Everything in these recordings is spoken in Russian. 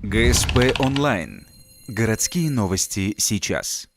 ГСП онлайн. Городские новости сейчас.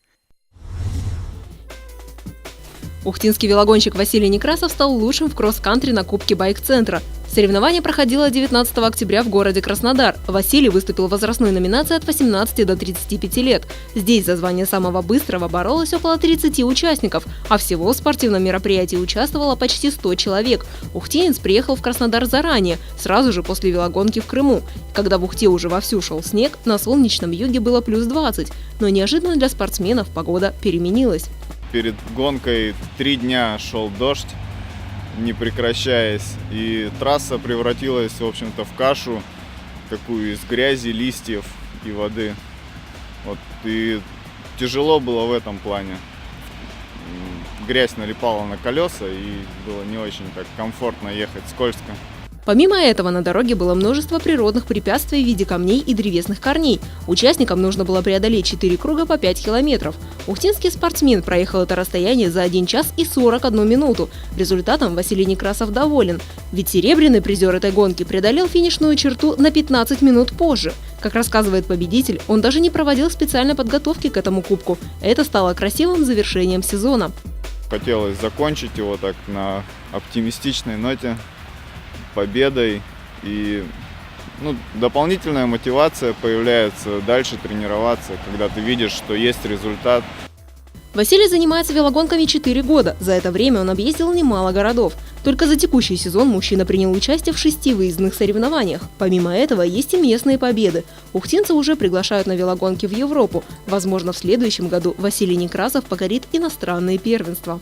Ухтинский велогонщик Василий Некрасов стал лучшим в кросс-кантри на Кубке байк-центра. Соревнование проходило 19 октября в городе Краснодар. Василий выступил в возрастной номинации от 18 до 35 лет. Здесь за звание самого быстрого боролось около 30 участников, а всего в спортивном мероприятии участвовало почти 100 человек. Ухтинец приехал в Краснодар заранее, сразу же после велогонки в Крыму. Когда в Ухте уже вовсю шел снег, на солнечном юге было плюс 20, но неожиданно для спортсменов погода переменилась. Перед гонкой 3 дня шел дождь, не прекращаясь, и трасса превратилась, в общем-то, в кашу, такую из грязи, листьев и воды. И тяжело было в этом плане. Грязь налипала на колеса, и было не очень так комфортно ехать, скользко. Помимо этого, на дороге было множество природных препятствий в виде камней и древесных корней. Участникам нужно было преодолеть 4 круга по 5 километров. Ухтинский спортсмен проехал это расстояние за 1 час и 41 минуту. Результатом Василий Некрасов доволен. Ведь серебряный призер этой гонки преодолел финишную черту на 15 минут позже. Как рассказывает победитель, он даже не проводил специальной подготовки к этому кубку. Это стало красивым завершением сезона. Хотелось закончить его так на оптимистичной ноте, победой, и дополнительная мотивация появляется дальше тренироваться, когда ты видишь, что есть результат. Василий занимается велогонками 4 года. За это время он объездил немало городов. Только за текущий сезон мужчина принял участие в 6 выездных соревнованиях. Помимо этого, есть и местные победы. Ухтинца уже приглашают на велогонки в Европу. Возможно, в следующем году Василий Некрасов покорит иностранные первенства.